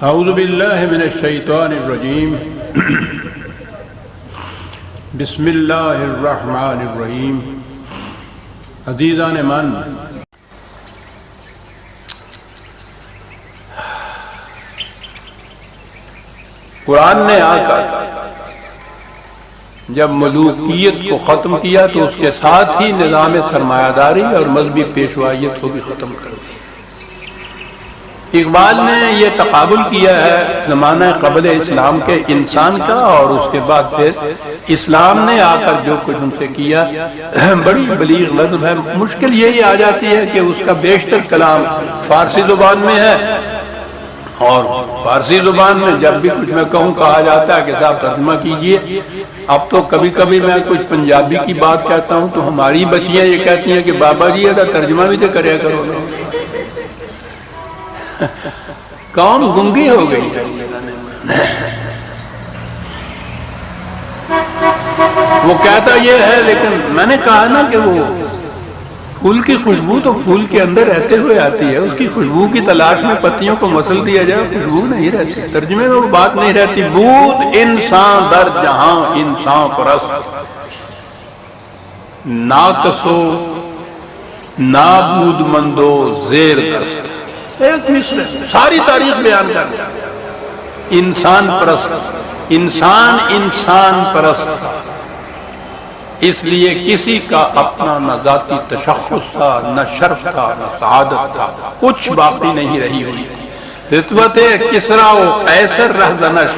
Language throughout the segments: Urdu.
اعوذ باللہ من الشیطان الرجیم بسم اللہ الرحمن الرحیم. عزیزان من، قرآن نے آ کر جب ملوکیت کو ختم کیا تو اس کے ساتھ ہی نظام سرمایہ داری اور مذہبی پیشوائیت کو بھی ختم کر دیا. اقبال نے یہ تقابل کیا ہے زمانہ قبل اسلام کے انسان کا اور اس کے بعد پھر اسلام نے آ کر جو کچھ ان سے کیا. بڑی بلیغ نظم ہے. مشکل یہی آ جاتی ہے کہ اس کا بیشتر کلام فارسی زبان میں ہے، اور فارسی زبان میں جب بھی کچھ میں کہوں کہا جاتا ہے کہ صاحب ترجمہ کیجئے. اب تو کبھی کبھی میں کچھ پنجابی کی بات کہتا ہوں تو ہماری بچیاں یہ کہتی ہیں کہ بابا جی یہ ترجمہ بھی تو کریا کرو. قوم گنگی ہو گئی ہے. وہ کہتا یہ ہے، لیکن میں نے کہا نا کہ وہ پھول کی خوشبو تو پھول کے اندر رہتے ہوئے آتی ہے. اس کی خوشبو کی تلاش میں پتیوں کو مسل دیا جائے، خوشبو نہیں رہتی. ترجمے میں وہ بات نہیں رہتی. بود انسان در جہاں انسان پرست، ناکسو نابود مندو زیر دست. ایک مصر ساری تاریخ بیان کر دیا. انسان پرست، انسان پرست. اس لیے کسی کا اپنا نہ ذاتی تشخص تھا، نہ شرف تھا، نہ سعادت تھا. کچھ باقی نہیں رہی ہوئی. رتبت کسرا و قیصر رہزنش،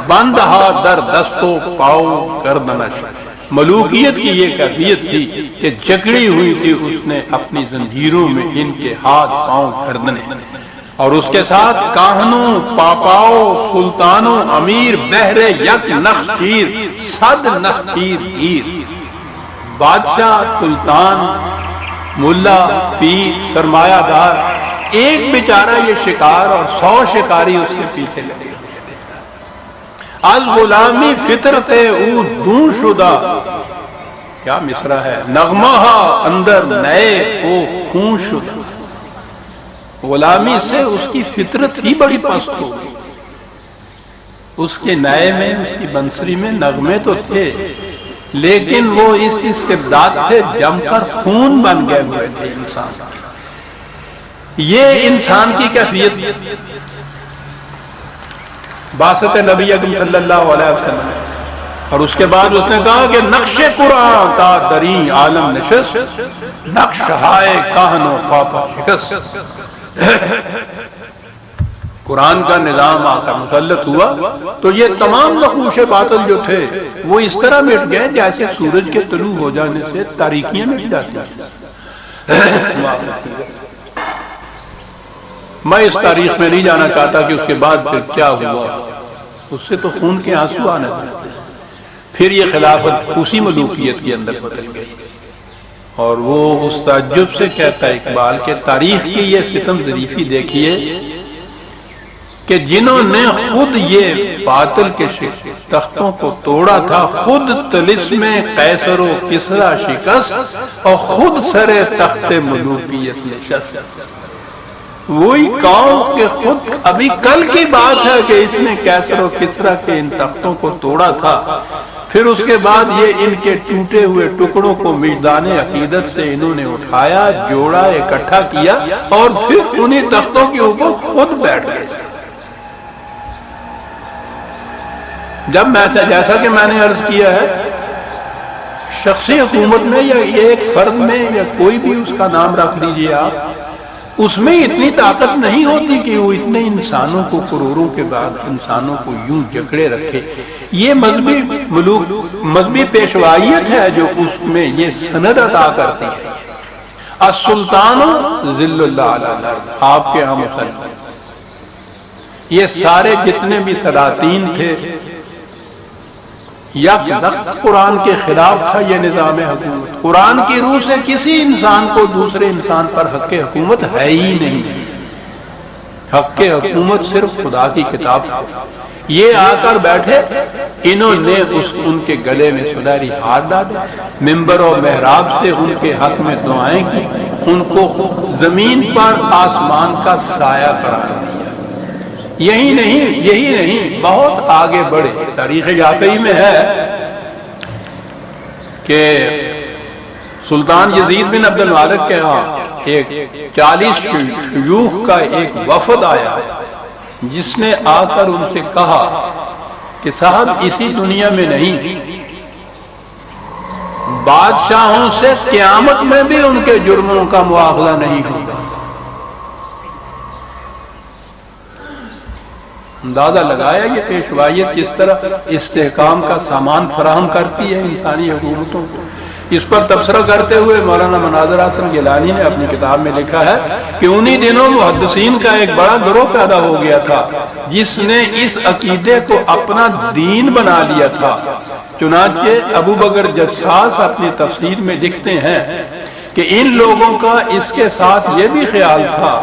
بند ہا در دستو پاؤ گردنش. ملوکیت کی یہ کیفیت تھی کہ جکڑی ہوئی تھی اس نے اپنی زنجیروں میں ان کے ہاتھ پاؤں گردنے، اور اس کے ساتھ کاہنوں پاپاؤ سلطانوں امیر بہرے یک نخچیر صد نخچیر پیر. بادشاہ، سلطان، ملا، پیر، سرمایہ دار، ایک بیچارہ یہ شکار اور 100 شکاری اس کے پیچھے لگے. از غلامی فطرت او دوں شدہ، کیا مصرع ہے، نغمہ اندر نئے او خون شدہ. غلامی سے اس کی فطرت ہی بڑی پست ہو گئی. اس کے نئے میں، اس کی بنسری میں نغمے تو تھے، لیکن وہ اس استبداد سے جم کر خون بن گئے ہوئے تھے انسان. یہ انسان کی کیفیت باسط نبی اکرم صلی اللہ علیہ وسلم. اور اس کے بعد اس نے کہا کہ نقش قرآن تا دری عالم نشست، نقش ہائے کاہن و پاپا شکست. قرآن کا نظام آ کر مسلط ہوا تو یہ تمام نقوش باطل جو تھے وہ اس طرح مٹ گئے جیسے سورج کے طلوع ہو جانے سے تاریکیاں مٹ جاتی ہیں. میں اس تاریخ میں نہیں جانا چاہتا کہ اس کے بعد پھر کیا ہوا. اس سے تو خون کے آنسو آنے لگے. پھر یہ خلافت اسی ملوکیت کے اندر بدل گئی. اور وہ اس تعجب سے کہتا ہے اقبال کہ تاریخ کی یہ ستم ظریفی دیکھیے کہ جنہوں نے خود یہ باطل کے تختوں کو توڑا تھا، خود طلسم قیصر و کسریٰ شکست اور خود سر تخت ملوکیت نشست. وہی قوم کے خود ابھی کل کی بات ہے کہ اس نے قیصر و کسریٰ کے ان تختوں کو توڑا تھا. پھر اس کے بعد یہ ان کے ٹوٹے ہوئے ٹکڑوں کو میدان عقیدت سے انہوں نے اٹھایا، جوڑا، اکٹھا کیا اور پھر انہی تختوں کے اوپر خود بیٹھ گئے. جب جیسا کہ میں نے عرض کیا ہے، شخصی حکومت میں یا ایک فرد میں یا کوئی بھی اس کا نام رکھ دیجیے آپ، اس میں اتنی طاقت نہیں ہوتی کہ وہ اتنے انسانوں کو، کروڑوں کے بعد انسانوں کو یوں جکڑے رکھے. یہ مذہبی پیشوائیت ہے جو اس میں یہ سند عطا کرتی ہے. السلطان ذل اللہ علی الارض، آپ کے ہم مسلمان. یہ سارے جتنے بھی سلاطین تھے، یک وقت قرآن کے خلاف تھا یہ نظام حکومت. قرآن کی روح سے کسی انسان کو دوسرے انسان پر حق حکومت ہے ہی نہیں. حق کے حکومت صرف خدا کی کتاب ہے۔ یہ آ کر بیٹھے، انہوں نے ان کے گلے میں سنہری ہار ڈالے، ممبر و محراب سے ان کے حق میں دعائیں کی، ان کو زمین پر آسمان کا سایہ قرار دیا۔ یہی نہیں بہت آگے بڑھے۔ تاریخ یافعی میں ہے کہ سلطان یزید بن عبد المالک کے ہاں ایک 40 شیوخ کا ایک وفد آیا، جس نے آ کر ان سے کہا کہ صاحب اسی دنیا میں نہیں، بادشاہوں سے قیامت میں بھی ان کے جرموں کا مواخذہ نہیں ہوگا۔ اندازہ لگایا یہ پیشوائیت کس طرح استحکام کا سامان فراہم کرتی ہے انسانی حکومتوں کو۔ اس پر تبصرہ کرتے ہوئے مولانا مناظر حسن گیلانی نے اپنی کتاب میں لکھا ہے کہ انہی دنوں محدثین کا ایک بڑا گروہ پیدا ہو گیا تھا جس نے اس عقیدے کو اپنا دین بنا لیا تھا۔ چنانچہ ابو بکر جساس اپنی تفسیر میں لکھتے ہیں کہ ان لوگوں کا اس کے ساتھ یہ بھی خیال تھا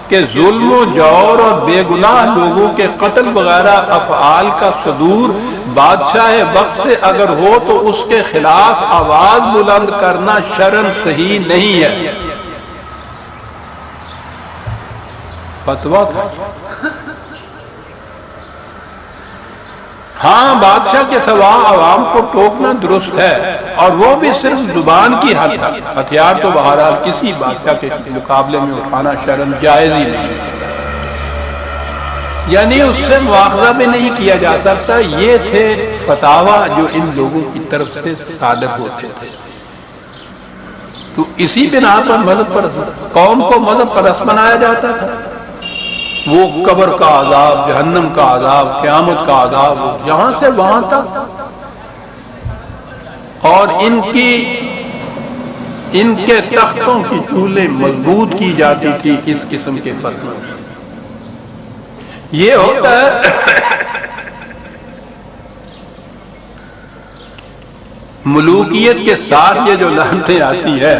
کہ ظلم و جور اور بے گناہ لوگوں کے قتل وغیرہ افعال کا صدور بادشاہ وقت سے اگر ہو تو اس کے خلاف آواز بلند کرنا شرعاً صحیح نہیں ہے۔ فتویٰ تھا۔ ہاں بادشاہ کے سوا عوام کو ٹوکنا درست ہے، اور وہ بھی صرف زبان کی حد تک۔ ہتھیار تو بہرحال کسی بادشاہ کے مقابلے میں اٹھانا شرعاً جائز ہی نہیں ہے، یعنی اس سے مواخذہ بھی نہیں کیا جا سکتا۔ یہ تھے فتاویٰ جو ان لوگوں کی طرف سے صادر ہوتے تھے۔ تو اسی بنا پر مذہب پر قوم کو مذہب پرست بنایا جاتا تھا۔ وہ قبر کا عذاب، جہنم کا عذاب، قیامت کا عذاب، یہاں سے وہاں تک، اور ان کے تختوں کی چولیں مضبوط کی جاتی تھی اس قسم کے فتووں سے۔ یہ ہوتا ہے ملوکیت کے ساتھ یہ جو لعنتیں آتی ہے،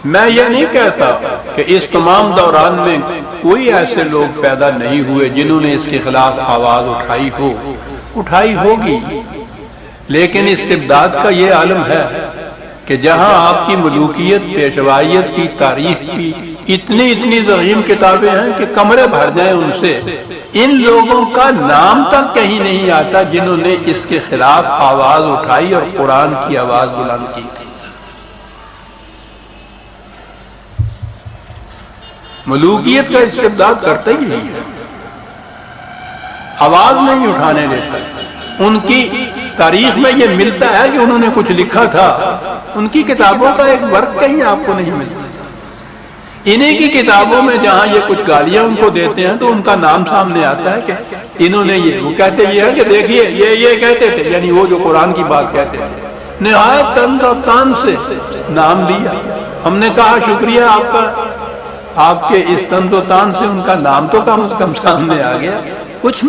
میں یہ نہیں کہتا کہ اس تمام دوران میں کوئی ایسے لوگ پیدا نہیں ہوئے جنہوں نے اس کے خلاف آواز اٹھائی ہوگی، لیکن استبداد کا یہ عالم ہے کہ جہاں آپ کی ملوکیت پیشوائیت کی تاریخ کی اتنی ضخیم کتابیں ہیں کہ کمرے بھر جائیں ان سے، ان لوگوں کا نام تک کہیں نہیں آتا جنہوں نے اس کے خلاف آواز اٹھائی اور قرآن کی آواز بلند کی تھی۔ ملوکیت کا استبداد کرتا ہی نہیں ہے، آواز نہیں اٹھانے دیتا۔ ان کی تاریخ میں یہ ملتا ہے کہ انہوں نے کچھ لکھا تھا، ان کی کتابوں کا ایک ورق کہیں آپ کو نہیں ملتا۔ انہی کی کتابوں میں جہاں یہ کچھ گالیاں ان کو دیتے ہیں تو ان کا نام سامنے آتا ہے کہ انہوں نے یہ، وہ کہتے یہ ہے کہ دیکھیے یہ کہتے تھے، یعنی وہ جو قرآن کی بات کہتے تھے، نہایت طنز و تان سے نام لیا۔ ہم نے کہا شکریہ آپ کا، آپ کے اس طنز و تان سے ان کا نام تو کم از کم سامنے آ گیا۔ کچھ